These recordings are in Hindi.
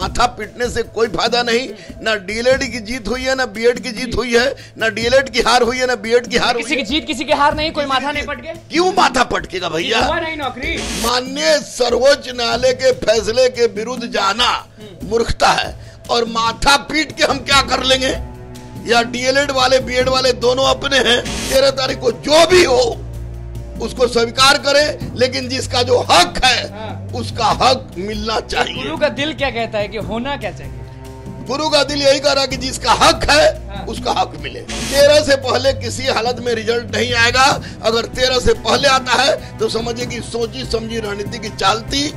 माथा पीटने से कोई फायदा नहीं। ना डीएलएड की जीत हुई है, ना बीएड की जीत हुई है, ना डीएलएड की हार हुई है, ना बीएड की हार हुई है। किसी की जीत किसी की हार नहीं, कोई माथा नहीं पटके। क्यों माथा पटकेगा भैया? नहीं नौकरी। माननीय सर्वोच्च न्यायालय के फैसले के विरुद्ध जाना मूर्खता है। और माथा पीट के हम क्या कर लेंगे? या डीएलएड वाले बीएड वाले दोनों अपने हैं। 13 तारीख को जो भी हो उसको स्वीकार करें, लेकिन जिसका जो हक है उसका हक मिलना चाहिए। गुरु का दिल क्या कहता है कि होना क्या चाहिए? गुरु का दिल यही कह रहा है कि जिसका हक है उसका हक मिले। 13 से पहले किसी हालत में रिजल्ट नहीं आएगा। अगर 13 से पहले आता है तो समझिए कि सोची समझी रणनीति की चालती।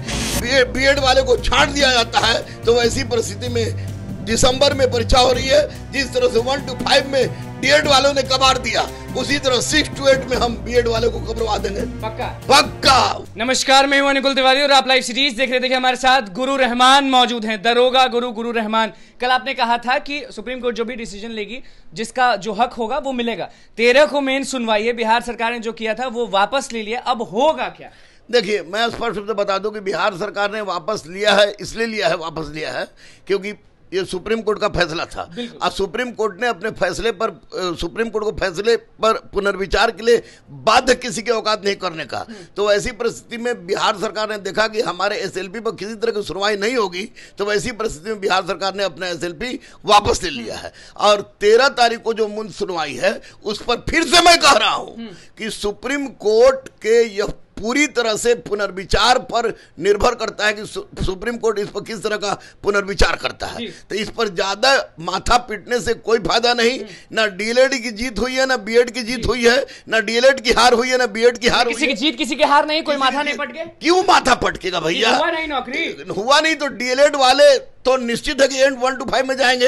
बीएड वाले को छांट दिया जाता है तो वैसी परिस्थिति में दिसंबर में परीक्षा हो रही है। जिस तरह से 1 to 5 में डीएड वालों ने कबाड़ दिया, उसी तरह 6 to 8 में हम बीएड वालों को कबरवा देंगे। पक्का पक्का। नमस्कार, मैं हूं निकुल तिवारी और आप लाइव सीरीज देख रहे थे। हमारे साथ गुरु रहमान मौजूद हैं, दरोगा गुरु रहमान। कल आपने कहा था कि सुप्रीम कोर्ट जो भी डिसीजन लेगी, जिसका जो हक होगा वो मिलेगा। 13 को मेन सुनवाई है। बिहार सरकार ने जो किया था वो वापस ले लिया, अब होगा क्या? देखिए, मैं स्पष्ट रूप से बता दूं कि बिहार सरकार ने वापस लिया है, इसलिए लिया है, वापस लिया है क्योंकि ये सुप्रीम कोर्ट का फैसला था। और सुप्रीम कोर्ट ने अपने फैसले पर, सुप्रीम कोर्ट को फैसले पर पुनर्विचार के लिए बाध्य किसी के औकात नहीं करने का। तो ऐसी परिस्थिति में बिहार सरकार ने देखा कि हमारे एसएलपी पर किसी तरह की सुनवाई नहीं होगी, तो वैसी परिस्थिति में बिहार सरकार ने अपना एसएलपी वापस ले लिया है। और 13 तारीख को जो मुन सुनवाई है उस पर फिर से मैं कह रहा हूं कि सुप्रीम कोर्ट के यह पूरी तरह से पुनर्विचार पर निर्भर करता है कि सुप्रीम कोर्ट इस पर किस तरह का पुनर्विचार करता है। तो इस पर ज्यादा माथा पीटने से कोई फायदा नहीं। ना डीएलएड की जीत हुई है, ना बीएड की जीत हुई है, ना डीएलएड की हार हुई है, ना बीएड की हार हुई है। किसी की जीत किसी की हार नहीं, कोई माथा नहीं पटके। क्यों माथा पटकेगा भैया? हुआ नहीं नौकरी, हुआ नहीं तो डीएलएड वाले तो निश्चित है कि एंड 1 to 5 में जाएंगे।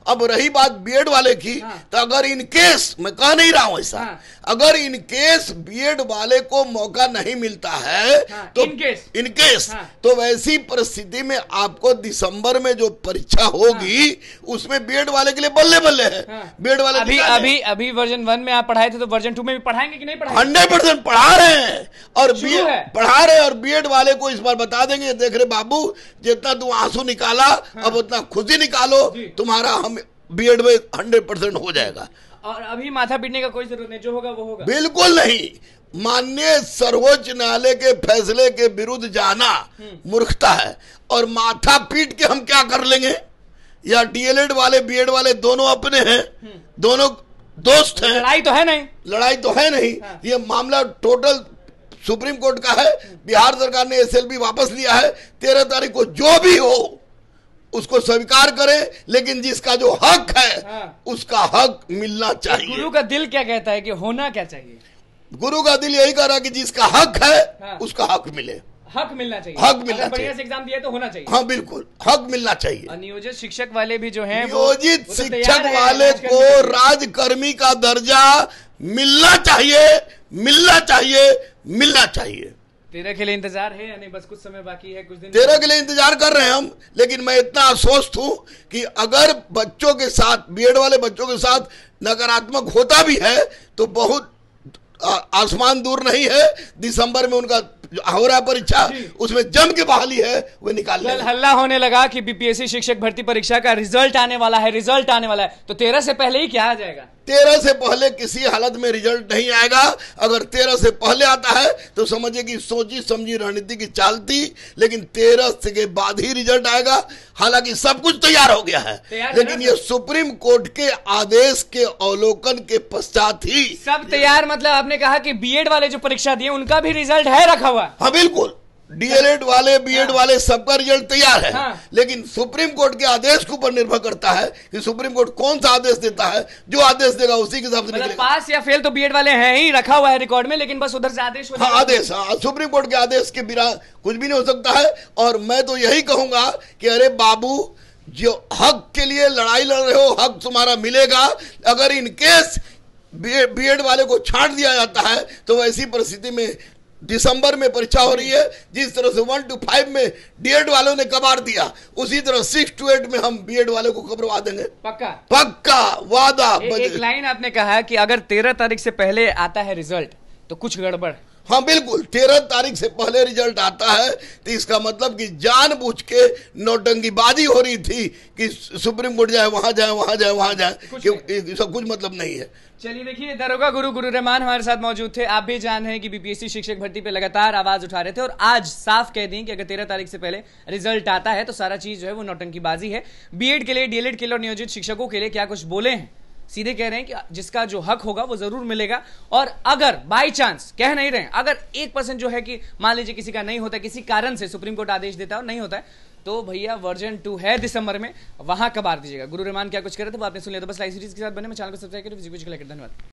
अब रही बात बीएड वाले की, तो अगर इन केस, मैं कह नहीं रहा हूं ऐसा, अगर इन केस बीएड वाले को मौका नहीं मिलता है तो इन केस तो वैसी परिस्थिति में आपको दिसंबर में जो परीक्षा होगी उसमें बीएड वाले के लिए बल्ले बल्ले है। बीएड वाले अभी वर्जन 1 में आप पढ़ाए थे, तो वर्जन 2 में भी पढ़ाएंगे कि नहीं पढ़ाएंगे? 100% पढ़ा रहे हैं और पढ़ा रहे हैं। और बीएड वाले को इस बार बता देंगे, देख रहे बाबू, जितना तू आंसू निकाला अब उतना खुशी निकालो, तुम्हारा हम बीएड में 100% हो जाएगा। और अभी माथा पीटने का कोई जरूरत नहीं, जो होगा वो होगा। बिल्कुल नहीं। माननीय सर्वोच्च न्यायालय के फैसले के विरुद्ध जाना मूर्खता है। और माथा पीट के हम क्या कर लेंगे? या डीएलएड वाले बीएड वाले दोनों अपने हैं, दोनों दोस्त हैं। लड़ाई तो है नहीं, लड़ाई तो है नहीं। ये मामला टोटल सुप्रीम कोर्ट का है। बिहार सरकार ने एसएलपी वापस लिया है। 13 तारीख को जो भी हो उसको स्वीकार करें, लेकिन जिसका जो हक है उसका हक मिलना चाहिए। गुरु का दिल क्या कहता है कि होना क्या चाहिए? गुरु का दिल यही कह रहा है कि जिसका हक है उसका हक मिले। हक मिलना चाहिए। हक मिलना चाहिए। बढ़िया से एग्जाम दिया तो होना चाहिए। हाँ बिल्कुल, हक मिलना चाहिए। नियोजित शिक्षक वाले भी जो हैं, नियोजित शिक्षक वाले को राजकर्मी का दर्जा मिलना चाहिए, मिलना चाहिए, मिलना चाहिए। 13 के लिए इंतजार है या नहीं? बस कुछ समय बाकी है, कुछ दिन 13 के लिए इंतजार कर रहे हैं हम। लेकिन मैं इतना आश्वस्त हूं कि अगर बच्चों के साथ, बीएड वाले बच्चों के साथ नकारात्मक होता भी है तो बहुत आसमान दूर नहीं है। दिसंबर में उनका हो रहा परीक्षा, उसमें जम के बहाली है, वो निकाल लेंगे। हल्ला होने लगा कि बीपीएससी शिक्षक भर्ती परीक्षा का रिजल्ट आने वाला है, रिजल्ट आने वाला है। तो 13 से पहले ही क्या आ जाएगा? 13 से पहले किसी हालत में रिजल्ट नहीं आएगा। अगर 13 से पहले आता है तो समझिए कि सोची समझी रणनीति की चालती। लेकिन 13 के बाद ही रिजल्ट आएगा। हालांकि सब कुछ तैयार हो गया है, लेकिन ये सुप्रीम कोर्ट के आदेश के अवलोकन के पश्चात ही सब तैयार। मतलब आपने कहा कि बीएड वाले जो परीक्षा दिए उनका भी रिजल्ट है रखा हुआ? हाँ बिल्कुल, डीएलएड वाले बीएड वाले सबका रिजल्ट तैयार है। लेकिन सुप्रीम कोर्ट के आदेश के ऊपर निर्भर करता है कि सुप्रीम कोर्ट कौन सा आदेश देता है। जो आदेश देगा उसी के हिसाब से निकलेगा। पास या फेल तो बीएड वाले हैं ही, रखा हुआ है रिकॉर्ड में, लेकिन बस उधर से आदेश हो जाएगा। आदेश, सुप्रीम कोर्ट के आदेश के बिना कुछ भी नहीं हो सकता है। और मैं तो यही कहूंगा कि अरे बाबू, जो हक के लिए लड़ाई लड़ रहे हो, हक तुम्हारा मिलेगा। अगर इन केस बीएड वाले को छांट दिया जाता है तो वैसी परिस्थिति में दिसंबर में परीक्षा हो रही है। जिस तरह से 1 to 5 में डीएड वालों ने कबाड़ दिया, उसी तरह 6 to 8 में हम बीएड वाले को कबरवा देंगे। पक्का पक्का वादा। एक लाइन आपने कहा कि अगर 13 तारीख से पहले आता है रिजल्ट तो कुछ गड़बड़। हाँ बिल्कुल, 13 तारीख से पहले रिजल्ट आता है तो इसका मतलब कि जानबूझ के नौटंकीबाजी हो रही थी कि सुप्रीम कोर्ट जाए वहां जाए वहां जाए वहां जाए, कि सब कुछ मतलब नहीं है। चलिए देखिए, दरोगा गुरु गुरु रहमान हमारे साथ मौजूद थे। आप भी जान हैं कि बीपीएससी शिक्षक भर्ती पे लगातार आवाज उठा रहे थे और आज साफ कह दें कि अगर 13 तारीख से पहले रिजल्ट आता है तो सारा चीज जो है वो नौटंकीबाजी है। बीएड के लिए, डीएलएड के लिए और नियोजित शिक्षकों के लिए क्या कुछ बोले हैं, सीधे कह रहे हैं कि जिसका जो हक होगा वो जरूर मिलेगा। और अगर बाई चांस, कह नहीं रहे, अगर 1% जो है कि मान लीजिए किसी का नहीं होता, किसी कारण से सुप्रीम कोर्ट आदेश देता है और नहीं होता है, तो भैया वर्जन 2 है दिसंबर में, वहां कबार दीजिएगा। गुरु रहमान क्या कुछ करे थे वो आपने सुन लिया। तो बस लाइव सीरीज के साथ बने, मैं चैनल को सब्सक्राइब करें। धन्यवाद।